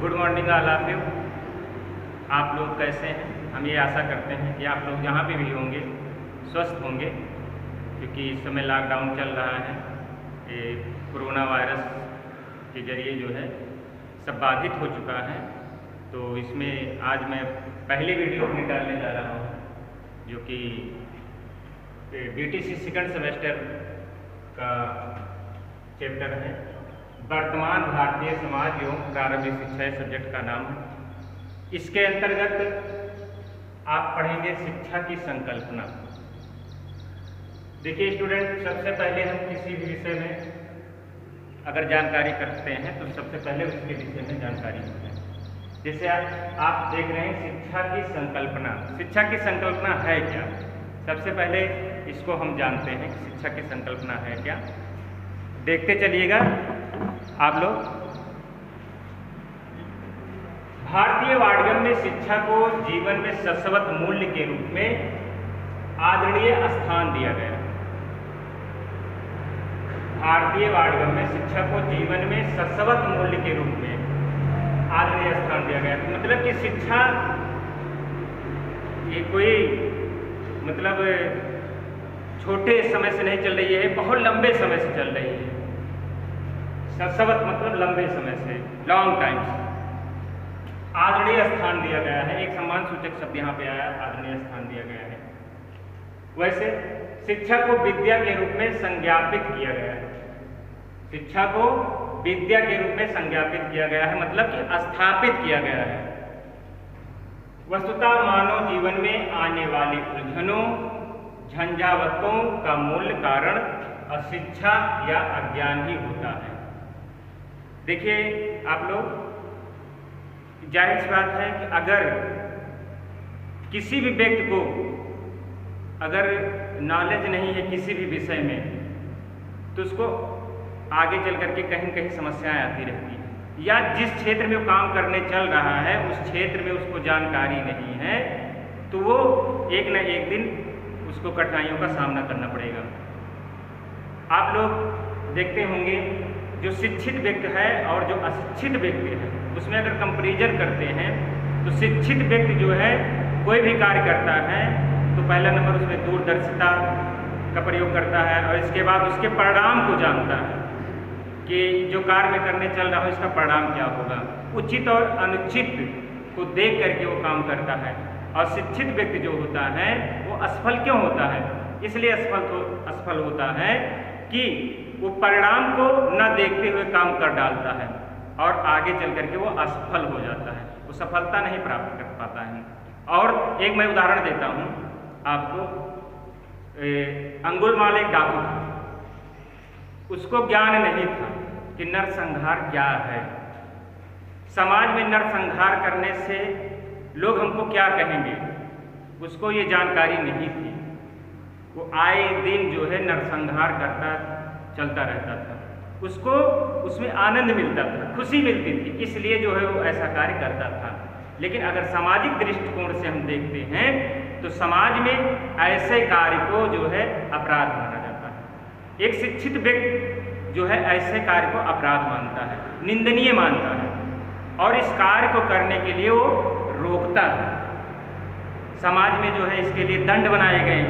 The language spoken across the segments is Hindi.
Good morning all of you. आप लोग कैसे हैं? हम ये आशा करते हैं कि आप लोग जहाँ पे भी होंगे स्वस्थ होंगे, क्योंकि इस समय लॉकडाउन चल रहा है। ये कोरोना वायरस के जरिए जो है सब बाधित हो चुका है। तो इसमें आज मैं पहली वीडियो अपनी डालने जा रहा हूँ, जो कि BTC सेकंड सेमेस्टर का चैप्टर है। वर्तमान भारतीय समाज एवं प्रारंभिक शिक्षा सब्जेक्ट का नाम है। इसके अंतर्गत आप पढ़ेंगे शिक्षा की संकल्पना। देखिए स्टूडेंट, सबसे पहले हम किसी भी विषय में अगर जानकारी करते हैं तो सबसे पहले उसके विषय में जानकारी होती है। जैसे आप देख रहे हैं शिक्षा की संकल्पना। शिक्षा की संकल्पना है क्या? सबसे पहले इसको हम जानते हैं कि शिक्षा की संकल्पना है क्या। देखते चलिएगा आप लोग। भारतीय वाणिज्य में शिक्षा को जीवन में शाश्वत मूल्य के रूप में आदरणीय स्थान दिया गया। भारतीय वाणिज्य में शिक्षा को जीवन में शाश्वत मूल्य के रूप में आदरणीय स्थान दिया गया। मतलब कि शिक्षा ये कोई मतलब छोटे समय से नहीं चल रही है, बहुत लंबे समय से चल रही है। शाश्वत मतलब लंबे समय से, लॉन्ग टाइम से आदरणीय स्थान दिया गया है। एक सम्मान सूचक शब्द यहाँ पे आया, आदरणीय स्थान दिया गया है। वैसे शिक्षा को विद्या के रूप में संज्ञापित किया गया है। शिक्षा को विद्या के रूप में संज्ञापित किया गया है, मतलब कि स्थापित किया गया है। वस्तुतः मानव जीवन में आने वाली उलझनों झंझावतों का मूल कारण अशिक्षा या अज्ञान ही होता है। देखिए आप लोग, जाहिर सी बात है कि अगर किसी भी व्यक्ति को अगर नॉलेज नहीं है किसी भी विषय में, तो उसको आगे चल करके कहीं कहीं समस्याएं आती रहती हैं, या जिस क्षेत्र में वो काम करने चल रहा है उस क्षेत्र में उसको जानकारी नहीं है, तो वो एक न एक दिन उसको कठिनाइयों का सामना करना पड़ेगा। आप लोग देखते होंगे जो शिक्षित व्यक्ति है और जो अशिक्षित व्यक्ति है, उसमें अगर कंपैरिजन करते हैं तो शिक्षित व्यक्ति जो है कोई भी कार्य करता है तो पहला नंबर उसमें दूरदर्शिता का प्रयोग करता है, और इसके बाद उसके परिणाम को जानता है कि जो कार्य में करने चल रहा हो इसका परिणाम क्या होगा। उचित और अनुचित को देख करके वो काम करता है। और शिक्षित व्यक्ति जो होता है वो असफल क्यों होता है? इसलिए असफल होता है कि वो परिणाम को न देखते हुए काम कर डालता है और आगे चल करके वो असफल हो जाता है, वो सफलता नहीं प्राप्त कर पाता है। और एक मैं उदाहरण देता हूँ आपको। अंगुलमाल एक डाकू था, उसको ज्ञान नहीं था कि नरसंहार क्या है। समाज में नरसंहार करने से लोग हमको क्या कहेंगे, उसको ये जानकारी नहीं थी। वो आए दिन जो है नरसंहार करता चलता रहता था, उसको उसमें आनंद मिलता था, खुशी मिलती थी, इसलिए जो है वो ऐसा कार्य करता था। लेकिन अगर सामाजिक दृष्टिकोण से हम देखते हैं तो समाज में ऐसे कार्य को जो है अपराध माना जाता है। एक शिक्षित व्यक्ति जो है ऐसे कार्य को अपराध मानता है, निंदनीय मानता है, और इस कार्य को करने के लिए वो रोकता है। समाज में जो है इसके लिए दंड बनाए गए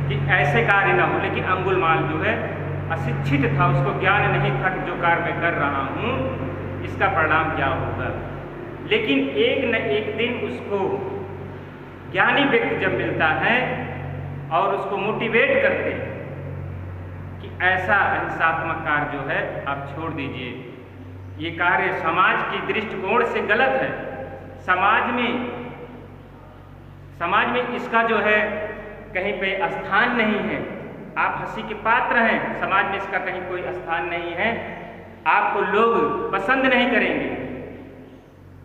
कि ऐसे कार्य ना हो। लेकिन अंगुलमाल जो है अशिक्षित था, उसको ज्ञान नहीं था कि जो कार्य मैं कर रहा हूँ इसका परिणाम क्या होगा। लेकिन एक न एक दिन उसको ज्ञानी व्यक्ति जब मिलता है और उसको मोटिवेट करते हैं कि ऐसा अहिंसात्मक कार्य जो है आप छोड़ दीजिए, ये कार्य समाज की दृष्टिकोण से गलत है, समाज में इसका जो है कहीं पे स्थान नहीं है, आप हंसी के पात्र हैं, समाज में इसका कहीं कोई स्थान नहीं है, आपको लोग पसंद नहीं करेंगे।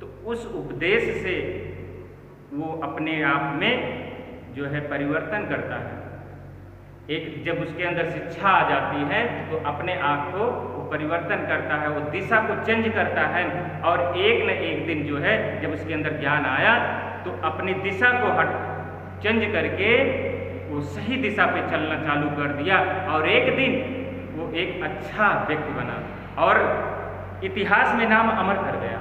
तो उस उपदेश से वो अपने आप में जो है परिवर्तन करता है। एक जब उसके अंदर शिक्षा आ जाती है तो अपने आप को वो परिवर्तन करता है, वो दिशा को चेंज करता है, और एक न एक दिन जो है जब उसके अंदर ज्ञान आया तो अपनी दिशा को चेंज करके वो सही दिशा पे चलना चालू कर दिया, और एक दिन वो एक अच्छा व्यक्ति बना। और इतिहास में नाम अमर कर गया।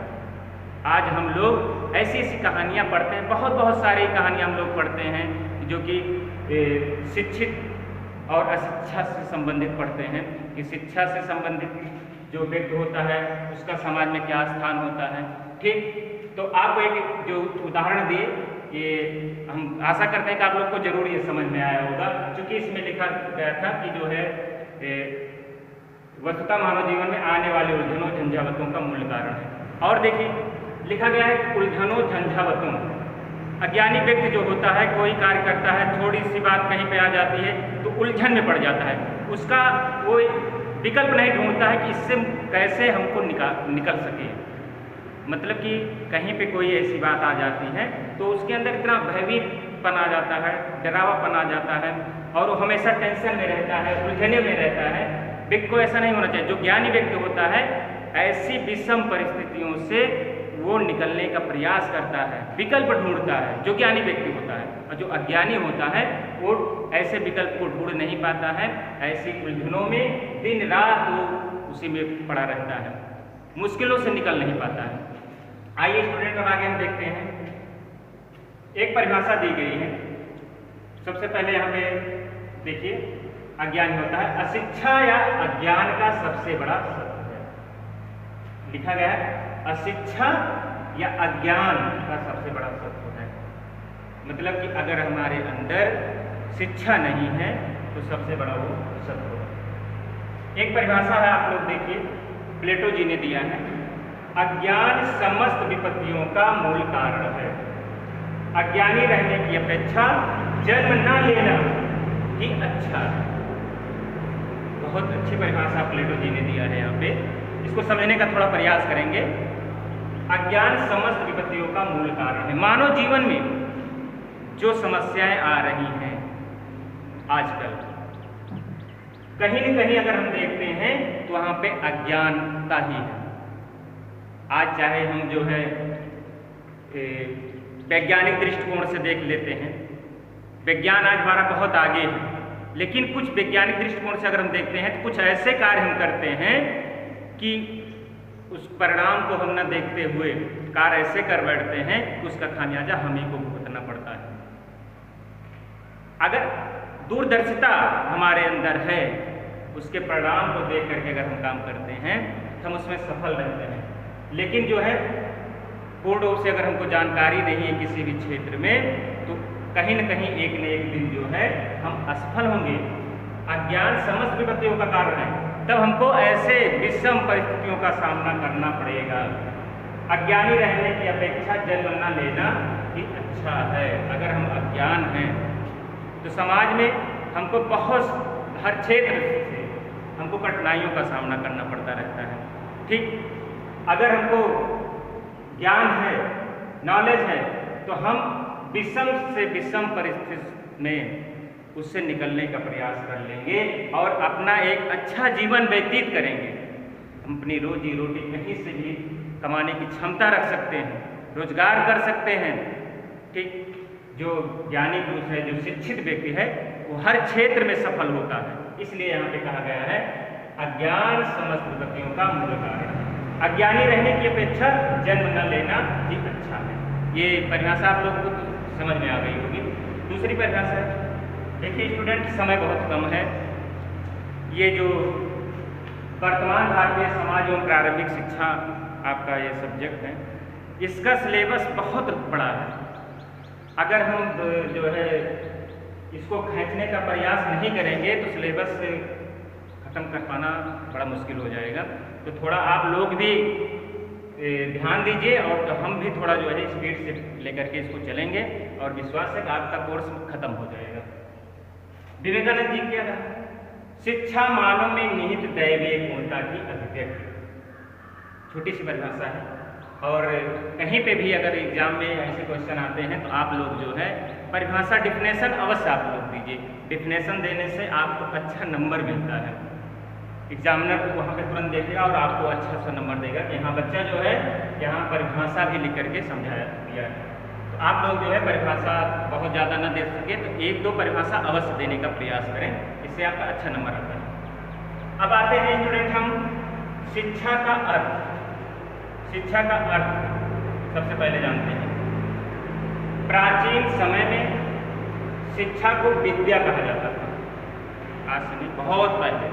आज हम लोग ऐसी ऐसी कहानियाँ पढ़ते हैं, बहुत बहुत सारी कहानियाँ हम लोग पढ़ते हैं जो कि शिक्षित और अशिक्षा से संबंधित पढ़ते हैं कि शिक्षा से संबंधित जो व्यक्ति होता है उसका समाज में क्या स्थान होता है। ठीक, तो आपको एक जो उदाहरण दिए, ये हम आशा करते हैं कि आप लोग को जरूर ये समझ में आया होगा, क्योंकि इसमें लिखा गया था कि जो है वस्तुतः मानव जीवन में आने वाले उलझनों झंझावतों का मूल कारण है। और देखिए लिखा गया है उलझनों झंझावतों, अज्ञानी व्यक्ति जो होता है कोई कार्य करता है, थोड़ी सी बात कहीं पे आ जाती है तो उलझन में पड़ जाता है, उसका वो विकल्प नहीं ढूंढता है कि इससे कैसे हमको निकल सके। मतलब कि कहीं पे कोई ऐसी बात आ जाती है तो उसके अंदर इतना भयभीतपन आ जाता है, डरावापन आ जाता है और वो हमेशा टेंशन में रहता है, उलझने में रहता है। व्यक्ति को ऐसा नहीं होना चाहिए। जो ज्ञानी व्यक्ति होता है ऐसी विषम परिस्थितियों से वो निकलने का प्रयास करता है, विकल्प ढूंढता है, जो ज्ञानी व्यक्ति होता है। और जो अज्ञानी होता है वो ऐसे विकल्प को ढूंढ नहीं पाता है, ऐसी उलझनों में दिन रात वो उसी में पड़ा रहता है, मुश्किलों से निकल नहीं पाता है। आइए स्टूडेंट अब आगे हम देखते हैं, एक परिभाषा दी गई है। सबसे पहले यहाँ पे देखिए अज्ञानी होता है अशिक्षा या अज्ञान का सबसे बड़ा शत्रु है। लिखा गया है अशिक्षा या अज्ञान का सबसे बड़ा शत्रु है। मतलब कि अगर हमारे अंदर शिक्षा नहीं है तो सबसे बड़ा वो शत्रु है। एक परिभाषा है, आप लोग देखिए, प्लेटो जी ने दिया है, अज्ञान समस्त विपत्तियों का मूल कारण है। अज्ञानी रहने की अपेक्षा जन्म न लेना ही अच्छा है। बहुत अच्छी परिभाषा प्लेटो जी ने दिया है। यहाँ पे इसको समझने का थोड़ा प्रयास करेंगे। अज्ञान समस्त विपत्तियों का मूल कारण है। मानव जीवन में जो समस्याएं आ रही हैं आजकल, कहीं न कहीं अगर हम देखते हैं तो वहाँ पे अज्ञानता ही है। आज चाहे हम जो है वैज्ञानिक दृष्टिकोण से देख लेते हैं, विज्ञान आज हमारा बहुत आगे है, लेकिन कुछ वैज्ञानिक दृष्टिकोण से अगर हम देखते हैं तो कुछ ऐसे कार्य हम करते हैं कि उस परिणाम को हम न देखते हुए कार्य ऐसे कर बैठते हैं कि उसका खामियाजा हम ही को भुगतना पड़ता है। अगर दूरदर्शिता हमारे अंदर है, उसके परिणाम को देख करके अगर हम काम करते हैं तो हम उसमें सफल रहते हैं। लेकिन जो है पूर्ण रूप से अगर हमको जानकारी नहीं है किसी भी क्षेत्र में तो कहीं न कहीं एक न एक दिन जो है हम असफल होंगे। अज्ञान समस्त विपत्तियों का कारण है, तब हमको ऐसे विषम परिस्थितियों का सामना करना पड़ेगा। अज्ञानी रहने की अपेक्षा जन्म न लेना ही अच्छा है। अगर हम अज्ञान हैं तो समाज में हमको बहुत हर क्षेत्र से हमको कठिनाइयों का सामना करना पड़ता रहता है। ठीक, अगर हमको ज्ञान है, नॉलेज है, तो हम विषम से विषम परिस्थिति में उससे निकलने का प्रयास कर लेंगे और अपना एक अच्छा जीवन व्यतीत करेंगे। हम अपनी रोजी रोटी कहीं से भी कमाने की क्षमता रख सकते हैं, रोजगार कर सकते हैं। ठीक, जो ज्ञानी पुरुष है, जो शिक्षित व्यक्ति है, वो हर क्षेत्र में सफल होता है। इसलिए यहाँ पे कहा गया है अज्ञान समस्त विपत्तियों का मूल कारण है। अज्ञानी रहने की अपेक्षा जन्म न लेना ही अच्छा है। ये परिभाषा आप लोगों को समझ में आ गई होगी। दूसरी परिभाषा है, देखिए स्टूडेंट, समय बहुत कम है। ये जो वर्तमान भारतीय समाज एवं प्रारंभिक शिक्षा आपका ये सब्जेक्ट है, इसका सिलेबस बहुत बड़ा है। अगर हम जो है इसको खींचने का प्रयास नहीं करेंगे तो सिलेबस खत्म कर पाना बड़ा मुश्किल हो जाएगा। तो थोड़ा आप लोग भी ध्यान दीजिए और तो हम भी थोड़ा जो है स्पीड से लेकर के इसको चलेंगे और विश्वास है कि आपका कोर्स खत्म हो जाएगा। विवेकानंद जी क्या कहा, शिक्षा मानव में निहित दैवीय गुणता की अभिव्यक्ति। छोटी सी परिभाषा है और कहीं पे भी अगर एग्जाम में ऐसे क्वेश्चन आते हैं तो आप लोग जो है परिभाषा डिफिनेशन अवश्य आप लोग दीजिए। डिफिनेशन देने से आपको अच्छा नंबर मिलता है। एग्जामिनर को वहाँ पे तुरंत देखेगा और आपको अच्छा सा नंबर देगा कि हाँ बच्चा जो है यहाँ परिभाषा भी लिख करके समझाया दिया है। तो आप लोग जो है परिभाषा बहुत ज़्यादा न दे सके तो एक दो परिभाषा अवश्य देने का प्रयास करें, इससे आपका अच्छा नंबर आता है। अब आते हैं स्टूडेंट हम शिक्षा का अर्थ, शिक्षा का अर्थ सबसे पहले जानते हैं। प्राचीन समय में शिक्षा को विद्या कहा जाता था। आज से नहीं, बहुत पहले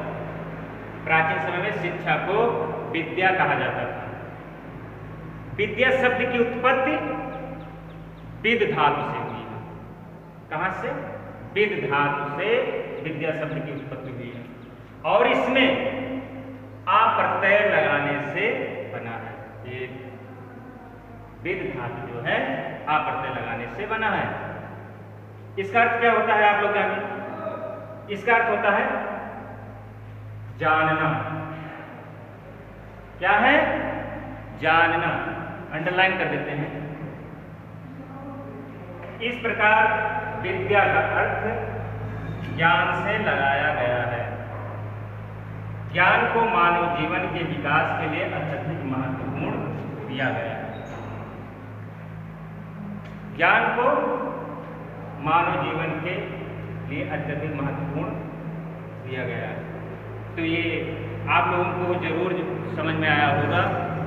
प्राचीन समय में शिक्षा को विद्या कहा जाता था। विद्या शब्द की उत्पत्ति विद धातु से हुई है। कहाँ से? विद धातु से विद्या शब्द की उत्पत्ति हुई है, और इसमें आ प्रत्यय लगाने से बना है। ये विद धातु जो है आ प्रत्यय लगाने से बना है। इसका अर्थ क्या होता है आप लोग जानिए। इसका अर्थ होता है जानना। क्या है? जानना। अंडरलाइन कर देते हैं। इस प्रकार विद्या का अर्थ ज्ञान से लगाया गया है। ज्ञान को मानव जीवन के विकास के लिए अत्यधिक महत्वपूर्ण दिया गया है। ज्ञान को मानव जीवन के लिए अत्यधिक महत्वपूर्ण दिया गया है। तो ये आप लोगों को जरूर समझ में आया होगा।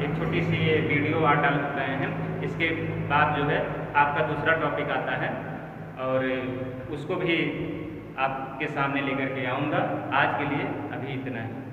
एक छोटी सी ये वीडियो आज डाल रहे हैं। इसके बाद जो है आपका दूसरा टॉपिक आता है, और उसको भी आपके सामने लेकर के आऊँगा। आज के लिए अभी इतना है।